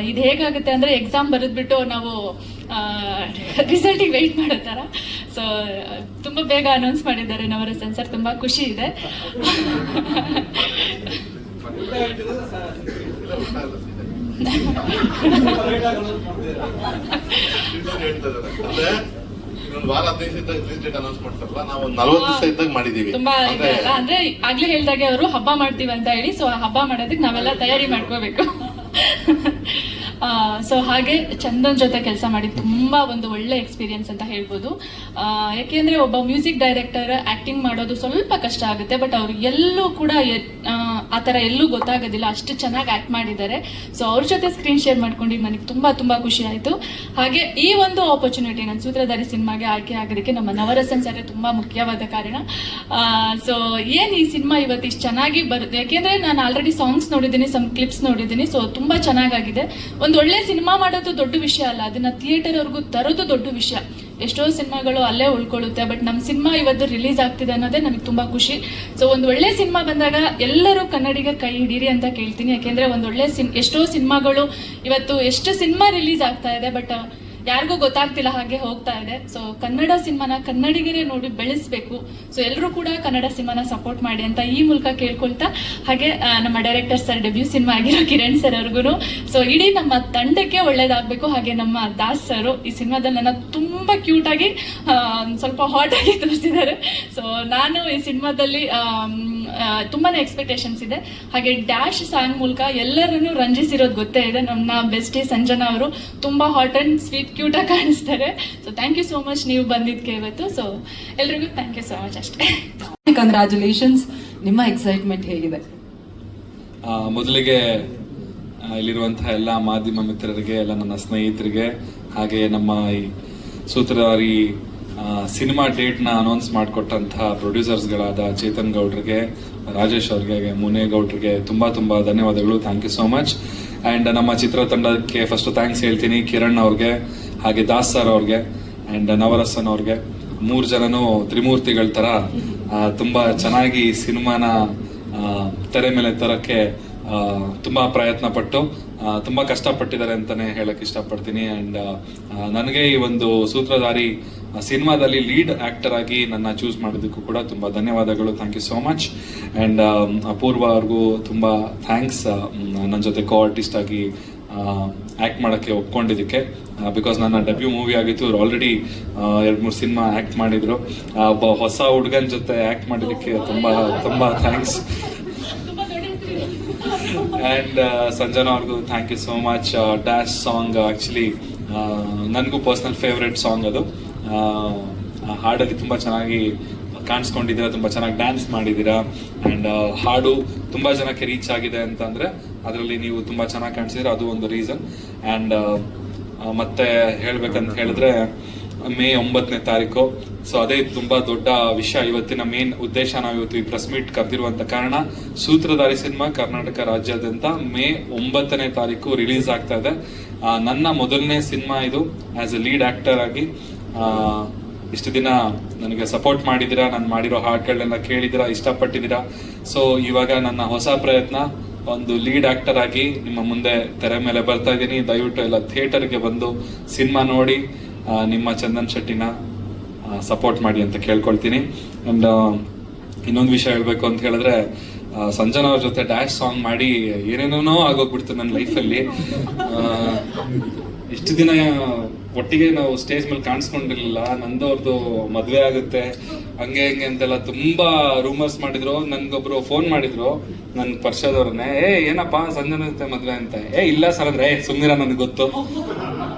ಇದು ಹೇಗಾಗುತ್ತೆ ಅಂದ್ರೆ ಎಕ್ಸಾಮ್ ಬರೆದ್ಬಿಟ್ಟು ನಾವು ರಿಸಲ್ಟಿಗೆ ವೆಯ್ಟ್ ಮಾಡೋ ಥರ. ಸೊ ತುಂಬ ಬೇಗ ಅನೌನ್ಸ್ ಮಾಡಿದ್ದಾರೆ ನವರಸನ್ ಸರ್, ತುಂಬ ಖುಷಿ ಇದೆ. ಇನ್ನೊಂದು ವಾರ 15 ಇದ್ದಾಗ ರಿಲೀಸ್ ಡೇಟ್ ಅನೌನ್ಸ್ ಮಾಡ್ತಾರಲ್ಲ, ನಾವು 40 ದಿವಸ ಇದ್ದಾಗ ಮಾಡಿದೀವಿ. ತುಂಬಾ ಇದೆ ಅಲ್ಲ, ಅಂದ್ರೆ ಆಗ್ಲೇ ಹೇಳ್ದಾಗೆ ಅವರು ಹಬ್ಬ ಮಾಡ್ತೀವಿ ಅಂತ ಹೇಳಿ, ಸೊ ಆ ಹಬ್ಬ ಮಾಡೋದಕ್ಕೆ ನಾವೆಲ್ಲ ತಯಾರಿ ಮಾಡ್ಕೋಬೇಕು. ಸೊ ಹಾಗೆ ಚಂದನ್ ಜೊತೆ ಕೆಲಸ ಮಾಡಿ ತುಂಬಾ ಒಂದು ಒಳ್ಳೆ ಎಕ್ಸ್ಪೀರಿಯನ್ಸ್ ಅಂತ ಹೇಳ್ಬೋದು. ಯಾಕೆಂದ್ರೆ ಒಬ್ಬ ಮ್ಯೂಸಿಕ್ ಡೈರೆಕ್ಟರ್ ಆಕ್ಟಿಂಗ್ ಮಾಡೋದು ಸ್ವಲ್ಪ ಕಷ್ಟ ಆಗುತ್ತೆ, ಬಟ್ ಅವ್ರು ಎಲ್ಲೂ ಕೂಡ ಆ ಥರ ಎಲ್ಲೂ ಗೊತ್ತಾಗೋದಿಲ್ಲ, ಅಷ್ಟು ಚೆನ್ನಾಗಿ ಆಕ್ಟ್ ಮಾಡಿದ್ದಾರೆ. ಸೊ ಅವ್ರ ಜೊತೆ ಸ್ಕ್ರೀನ್ ಶೇರ್ ಮಾಡ್ಕೊಂಡಿದ್ದು ನನಗೆ ತುಂಬಾ ತುಂಬಾ ಖುಷಿ ಆಯಿತು. ಹಾಗೆ ಈ ಒಂದು ಆಪರ್ಚುನಿಟಿ ನನ್ನ ಸೂತ್ರಧಾರಿ ಸಿನಿಮಾಗೆ ಆಯ್ಕೆ ಆಗೋದಕ್ಕೆ ನಮ್ಮ ನವರಸನ್ ಸರ್ ತುಂಬಾ ಮುಖ್ಯವಾದ ಕಾರಣ. ಸೊ ಏನ್ ಈ ಸಿನಿಮಾ ಇವತ್ತು ಇಷ್ಟು ಚೆನ್ನಾಗಿ ಬರುತ್ತೆ, ಯಾಕೆಂದ್ರೆ ನಾನು ಆಲ್ರೆಡಿ ಸಾಂಗ್ಸ್ ನೋಡಿದ್ದೀನಿ, ಸಮ್ ಕ್ಲಿಪ್ಸ್ ನೋಡಿದ್ದೀನಿ. ಸೊ ತುಂಬಾ ಚೆನ್ನಾಗಿದೆ. ಒಂದು ಒಳ್ಳೆ ಸಿನಿಮಾ ಮಾಡೋದು ದೊಡ್ಡ ವಿಷಯ ಅಲ್ಲ, ಅದನ್ನ ಥಿಯೇಟರ್ ವರ್ಗೂ ತರೋದು ದೊಡ್ಡ ವಿಷಯ. ಎಷ್ಟೋ ಸಿನಿಮಾಗಳು ಅಲ್ಲೇ ಉಳ್ಕೊಳ್ಳುತ್ತೆ, ಬಟ್ ನಮ್ಮ ಸಿನಿಮಾ ಇವತ್ತು ರಿಲೀಸ್ ಆಗ್ತಿದೆ ಅನ್ನೋದೇ ನನಗೆ ತುಂಬಾ ಖುಷಿ. ಸೊ ಒಂದು ಒಳ್ಳೆ ಸಿನಿಮಾ ಬಂದಾಗ ಎಲ್ಲರೂ ಕನ್ನಡಿಗ ಕೈ ಹಿಡೀರಿ ಅಂತ ಕೇಳ್ತೀನಿ. ಯಾಕೆಂದ್ರೆ ಒಂದು ಒಳ್ಳೆ ಎಷ್ಟೋ ಸಿನಿಮಾಗಳು ಇವತ್ತು ಎಷ್ಟು ಸಿನಿಮಾ ರಿಲೀಸ್ ಆಗ್ತಾ ಇದೆ, ಬಟ್ ಯಾರಿಗೂ ಗೊತ್ತಾಗ್ತಿಲ್ಲ, ಹಾಗೆ ಹೋಗ್ತಾ ಇದೆ. ಸೊ ಕನ್ನಡ ಸಿನಿಮಾನ ಕನ್ನಡಿಗರೇ ನೋಡಿ ಬೆಳೆಸ್ಬೇಕು. ಸೊ ಎಲ್ಲರೂ ಕೂಡ ಕನ್ನಡ ಸಿನಿಮಾನ ಸಪೋರ್ಟ್ ಮಾಡಿ ಅಂತ ಈ ಮೂಲಕ ಕೇಳ್ಕೊಳ್ತಾ, ಹಾಗೆ ನಮ್ಮ ಡೈರೆಕ್ಟರ್ ಸರ್ ಡೆಬ್ಯೂ ಸಿನಿಮಾ ಆಗಿರೋ ಕಿರಣ್ ಸರ್ ಅವ್ರಿಗೂ, ಸೊ ಇಡೀ ನಮ್ಮ ತಂಡಕ್ಕೆ ಒಳ್ಳೇದಾಗಬೇಕು. ಹಾಗೆ ನಮ್ಮ ದಾಸ್ ಸರ್ ಈ ಸಿನಿಮಾದಲ್ಲಿ ನನ್ನ ತುಂಬಾ ಕ್ಯೂಟ್ ಆಗಿ ಸ್ವಲ್ಪ ಹಾಟ್ ಆಗಿ ತೋರಿಸಿದ್ದಾರೆ. ಸೊ ನಾನು ಈ ಸಿನಿಮಾದಲ್ಲಿ ತುಂಬಾನೇ ಎಕ್ಸ್ಪೆಕ್ಟೇಷನ್ಸ್ ಇದೆ. ಹಾಗೆ ಡ್ಯಾಶ್ ಸಾಂಗ್ ಮೂಲಕ ಎಲ್ಲರನ್ನು ರಂಜಿಸಿರೋದು ಗೊತ್ತೇ ಇದೆ. ನಮ್ಮ ಬೆಸ್ಟಿ ಸಂಜನಾ ಅವರು ತುಂಬಾ ಹಾಟ್ ಅಂಡ್ ಸ್ವೀಟ್ ಕ್ಯೂಟ್ ಆಗಿ ಕಾಣಿಸ್ತಾರೆ. So thank you so much ನೀವು ಬಂದಿದ್ದಕ್ಕೆ ಇವತ್ತು. ಸೊ ಎಲ್ರಿಗೂ ಥ್ಯಾಂಕ್ ಯು ಸೋ ಮಚ್ ಅಷ್ಟೇ. ಕಂಗ್ರ್ಯಾಚುಲೇಷನ್ಸ್. ನಿಮ್ಮ ಎಕ್ಸೈಟ್ಮೆಂಟ್ ಹೇಗಿದೆ? ಮೊದಲಿಗೆ ಇಲ್ಲಿರುವಂತಹ ಎಲ್ಲ ಮಾಧ್ಯಮ ಮಿತ್ರರಿಗೆ, ಎಲ್ಲ ನನ್ನ ಸ್ನೇಹಿತರಿಗೆ, ಹಾಗೆ ನಮ್ಮ ಈ ಸೂತ್ರಧಾರಿ ಸಿನಿಮಾ ಡೇಟ್ನ ಅನೌನ್ಸ್ ಮಾಡಿಕೊಟ್ಟಂತಹ ಪ್ರೊಡ್ಯೂಸರ್ಸ್ಗಳಾದ ಚೇತನ್ ಗೌಡ್ರಿಗೆ, ರಾಜೇಶ್ ಅವ್ರಿಗೆ, ಮುನೇಗೌಡ್ರಿಗೆ ತುಂಬಾ ತುಂಬಾ ಧನ್ಯವಾದಗಳು. Thank you so much. And ನಮ್ಮ ಚಿತ್ರತಂಡಕ್ಕೆ ಫಸ್ಟ್ ಥ್ಯಾಂಕ್ಸ್ ಹೇಳ್ತೀನಿ, ಕಿರಣ್ ಅವ್ರಿಗೆ, ಹಾಗೆ ದಾಸ್ ಸರ್ ಅವ್ರಿಗೆ, ಆ್ಯಂಡ್ ನವರಸನ್ ಅವ್ರಿಗೆ. 3 ಜನನು ತ್ರಿಮೂರ್ತಿಗಳ ಥರ ತುಂಬ ಚೆನ್ನಾಗಿ ಸಿನಿಮಾನ ತೆರೆ ಮೇಲೆ ತರಕ್ಕೆ ತುಂಬ ಪ್ರಯತ್ನ ಪಟ್ಟು ತುಂಬ ಕಷ್ಟಪಟ್ಟಿದ್ದಾರೆ ಅಂತಲೇ ಹೇಳಕ್ಕೆ ಇಷ್ಟಪಡ್ತೀನಿ. ಆ್ಯಂಡ್ ನನಗೆ ಈ ಒಂದು ಸೂತ್ರಧಾರಿ ಸಿನಿಮಾದಲ್ಲಿ ಲೀಡ್ ಆಕ್ಟರ್ ಆಗಿ ನನ್ನ ಚೂಸ್ ಮಾಡೋದಕ್ಕೂ ಕೂಡ ತುಂಬ ಧನ್ಯವಾದಗಳು. Thank you so much. And Apoorva ಅವ್ರಿಗೂ ತುಂಬ ಥ್ಯಾಂಕ್ಸ್, ನನ್ನ ಜೊತೆ ಕೋ ಆರ್ಟಿಸ್ಟ್ ಆಗಿ ಆ್ಯಕ್ಟ್ ಮಾಡೋಕ್ಕೆ ಒಪ್ಕೊಂಡಿದ್ದಕ್ಕೆ. ಬಿಕಾಸ್ ನನ್ನ ಡೆಬ್ಯೂ ಮೂವಿ ಆಗಿತ್ತು, ಅವ್ರು ಆಲ್ರೆಡಿ 2-3 ಸಿನಿಮಾ ಆ್ಯಕ್ಟ್ ಮಾಡಿದ್ರು. ಒಬ್ಬ ಹೊಸ ಹುಡುಗನ ಜೊತೆ ಆ್ಯಕ್ಟ್ ಮಾಡಿದ್ದಕ್ಕೆ ತುಂಬ ತುಂಬ ಥ್ಯಾಂಕ್ಸ್. ಆ್ಯಂಡ್ ಸಂಜನಾ ಅವ್ರಿಗೂ thank you so much. Dash song actually ನನಗೂ ಪರ್ಸ್ನಲ್ ಫೇವ್ರೆಟ್ ಸಾಂಗ್ ಅದು. ಹಾಡಲ್ಲಿ ತುಂಬ ಚೆನ್ನಾಗಿ ಕಾಣಿಸ್ಕೊಂಡಿದ್ದೀರಾ, ತುಂಬ ಚೆನ್ನಾಗಿ ಡ್ಯಾನ್ಸ್ ಮಾಡಿದ್ದೀರಾ. ಆ್ಯಂಡ್ ಹಾಡು ತುಂಬ ಜನಕ್ಕೆ ರೀಚ್ ಆಗಿದೆ ಅಂತಂದರೆ ಅದರಲ್ಲಿ ನೀವು ತುಂಬ ಚೆನ್ನಾಗಿ ಕಾಣಿಸಿದ್ರೆ ಅದು ಒಂದು ರೀಸನ್. ಆ್ಯಂಡ್ ಮತ್ತೆ ಹೇಳ್ಬೇಕಂತ ಹೇಳಿದ್ರೆ ಮೇ 9ನೇ ತಾರೀಕು. ಸೊ ಅದೇ ತುಂಬಾ ದೊಡ್ಡ ವಿಷಯ. ಇವತ್ತಿನ ಮೇನ್ ಉದ್ದೇಶ, ನಾವು ಇವತ್ತು ಈ ಪ್ರೆಸ್ ಮೀಟ್ ಕರೆದಿರುವಂತ ಕಾರಣ, ಸೂತ್ರಧಾರಿ ಸಿನಿಮಾ ಕರ್ನಾಟಕ ರಾಜ್ಯಾದ್ಯಂತ ಮೇ 9ನೇ ತಾರೀಕು ರಿಲೀಸ್ ಆಗ್ತಾ ಇದೆ. ನನ್ನ ಮೊದಲನೇ ಸಿನಿಮಾ ಇದು ಆಸ್ ಎ ಲೀಡ್ ಆಕ್ಟರ್ ಆಗಿ. ಇಷ್ಟು ದಿನ ನನಗೆ ಸಪೋರ್ಟ್ ಮಾಡಿದ್ದೀರಾ, ನಾನು ಮಾಡಿರೋ ಹಾಡುಗಳನ್ನೆಲ್ಲ ಕೇಳಿದ್ದೀರಾ, ಇಷ್ಟಪಟ್ಟಿದ್ದೀರಾ. ಸೊ ಇವಾಗ ನನ್ನ ಹೊಸ ಪ್ರಯತ್ನ, ಒಂದು ಲೀಡ್ ಆಕ್ಟರ್ ಆಗಿ ನಿಮ್ಮ ಮುಂದೆ ತೆರೆ ಮೇಲೆ ಬರ್ತಾ ಇದ್ದೀನಿ. ದಯವಿಟ್ಟು ಎಲ್ಲ ಥಿಯೇಟರ್ಗೆ ಬಂದು ಸಿನಿಮಾ ನೋಡಿ ನಿಮ್ಮ ಚಂದನ್ ಶೆಟ್ಟಿನ ಸಪೋರ್ಟ್ ಮಾಡಿ ಅಂತ ಕೇಳ್ಕೊಳ್ತೀನಿ. ಅಂಡ್ ಇನ್ನೊಂದು ವಿಷಯ ಹೇಳ್ಬೇಕು ಅಂತ ಹೇಳಿದ್ರೆ, ಸಂಜನಾ ಅವ್ರ ಜೊತೆ ಡ್ಯಾಶ್ ಸಾಂಗ್ ಮಾಡಿ ಏನೇನೋ ಆಗೋಗ್ಬಿಡ್ತು ನನ್ನ ಲೈಫಲ್ಲಿ. ಇಷ್ಟು ದಿನ ಒಟ್ಟಿಗೆ ನಾವು ಸ್ಟೇಜ್ ಮೇಲೆ ಕಾಣಿಸ್ಕೊಂಡಿರ್ಲಿಲ್ಲ. ನಂದವ್ರದ್ದು ಮದುವೆ ಆಗುತ್ತೆ ಹಂಗೆ ಹಿಂಗೆ ಅಂತೆಲ್ಲ ತುಂಬಾ ರೂಮರ್ಸ್ ಮಾಡಿದ್ರು. ನನ್ಗೊಬ್ರು ಫೋನ್ ಮಾಡಿದ್ರು, ನನ್ ಪರಿಚಯದವ್ರನ್ನೇ, ಏನಪ್ಪಾ ಸಂಜನಾ ಜೊತೆ ಮದುವೆ ಅಂತ. ಇಲ್ಲ ಸರ್ ಅಂದ್ರೆ ಸುಮ್ನಿರ, ನನಗೆ ಗೊತ್ತು,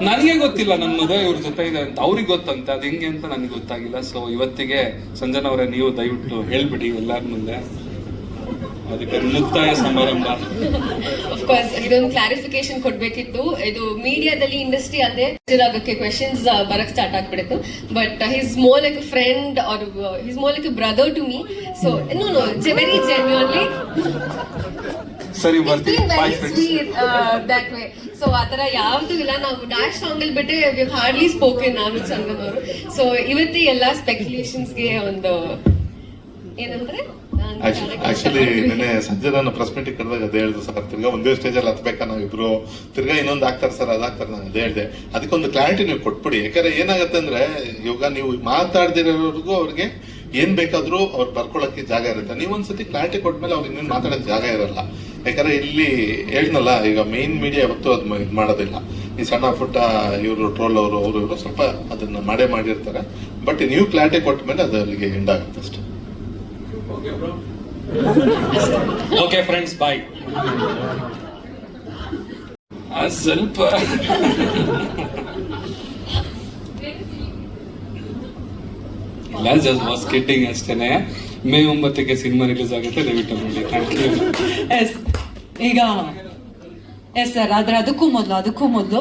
ನನಗೆ ಗೊತ್ತಿಲ್ಲ ನನ್ನ ಮದುವೆ ಇವ್ರ ಜೊತೆ ಇದೆ ಅಂತ. ಅವ್ರಿಗೆ ಗೊತ್ತಂತೆ, ಅದು ಹೆಂಗೆ ಅಂತ ನನಗೆ ಗೊತ್ತಾಗಿಲ್ಲ. ಸೊ ಇವತ್ತಿಗೆ ಸಂಜನಾ ಅವರೇ, ನೀವು ದಯವಿಟ್ಟು ಹೇಳ್ಬಿಡಿ ಎಲ್ಲಾರ ಮುಂದೆ, ಅದಕ್ಕೆ ಮುಕ್ತಾಯ ಸಮಾರಂಭ. ಅಫ್ಕೋರ್ಸ್ ಇದೊಂದು ಕ್ಲಾರಿಫಿಕೇಶನ್ ಕೊಡ್ಬೇಕಿತ್ತು. ಇದು ಮೀಡಿಯಾದಲ್ಲಿ ಇಂಡಸ್ಟ್ರಿ ಅಲ್ಲದೆ ಆಗೋಕ್ಕೆ ಕ್ವೆಶನ್ಸ್ ಬರಕ್ ಸ್ಟಾರ್ಟ್ ಆಗ್ಬಿಡಿತ್ತು. But he's more like a friend or he's more like a brother to me. So no very genuinely ಸರಿ ಬರ್ತೀವಿ. That way. ಸೊ ಆತರ ಯಾವ್ದು ಇಲ್ಲ. ನಾವು ಡ್ಯಾಶ್ ಸಾಂಗ್ ಅಲ್ಲಿ ಬಿಟ್ಟರೆ ವಿ ಹಾರ್ಡ್ಲಿ ಸ್ಪೋಕನ್, ನಾನು ಚಂದನ್ ಅವರು. ಸೊ ಇವತ್ತೇ ಎಲ್ಲಾ ಸ್ಪೆಕ್ಯುಲೇಷನ್ಸ್ಗೆ ಒಂದು ಏನಂದ್ರೆ, ಆಕ್ಚುಲಿ ನಿನ್ನೆ ಸಂಜೆ ನಾನು ಪ್ರೆಸ್ ಮೀಟಿಗೆ ಕರೆದಾಗ ಅದೇ ಹೇಳಿದ್ರು ಸರ್, ತಿರ್ಗಾ ಒಂದೇ ಸ್ಟೇಜ್ ಅಲ್ಲಿ ಹತ್ಬೇಕಾ ನಾವಿಬ್ರು, ತಿರ್ಗಾ ಇನ್ನೊಂದು ಆಗ್ತಾರೆ ಸರ್, ಅದಾಗ್ತಾರೆ, ನಾನು ಅದೇ ಹೇಳಿದೆ. ಅದಕ್ಕೊಂದು ಕ್ಲಾರಿಟಿ ನೀವು ಕೊಟ್ಬಿಡಿ. ಯಾಕಂದ್ರೆ ಏನಾಗತ್ತೆ ಅಂದ್ರೆ, ಇವಾಗ ನೀವು ಮಾತಾಡ್ದಿರೋರ್ಗೂ ಅವ್ರಿಗೆ ಏನ್ ಬೇಕಾದ್ರೂ ಅವ್ರು ಬರ್ಕೊಳಕ್ಕೆ ಜಾಗ ಇರುತ್ತೆ. ನೀವೊಂದ್ಸತಿ ಕ್ಲಾರಿಟಿ ಕೊಟ್ಮೇಲೆ ಅವ್ರಿಗೆ ಇನ್ನೇನು ಮಾತಾಡೋಕೆ ಜಾಗ ಇರಲ್ಲ. ಯಾಕಂದ್ರೆ ಇಲ್ಲಿ ಹೇಳ್ನಲ್ಲ, ಈಗ ಮೇನ್ ಮೀಡಿಯಾ ಯಾವತ್ತೂ ಅದು ಇದು ಮಾಡೋದಿಲ್ಲ. ಈ ಸಣ್ಣ ಪುಟ್ಟ ಇವರು ಟ್ರೋಲ್ ಅವರು ಇವರು ಸ್ವಲ್ಪ ಅದನ್ನ ಮಾಡಿರ್ತಾರೆ. ಬಟ್ ನೀವು ಕ್ಲಾರಿಟಿ ಕೊಟ್ಟ ಮೇಲೆ ಅದು ಅಲ್ಲಿಗೆ ಎಂಡ್ ಆಗುತ್ತೆ ಅಷ್ಟೇ. ಓಕೆ ಫ್ರೆಂಡ್ಸ್, ಬಾಯ್. ಸ್ವಲ್ಪ ಇಲ್ಲ, ಜಸ್ಟ್ ವಾಸ್ ಕಿಡ್ಡಿಂಗ್ ಅಷ್ಟೇನೆ. ಮೇ 9ಕ್ಕೆ ಸಿನಿಮಾ ರಿಲೀಸ್ ಆಗುತ್ತೆ, ದಯವಿಟ್ಟು ನೋಡಿ. Thank you. ಎಸ್ ಈಗ ಎಸ್ ಸರ್, ಆದ್ರೆ ಅದಕ್ಕೂ ಮೊದಲು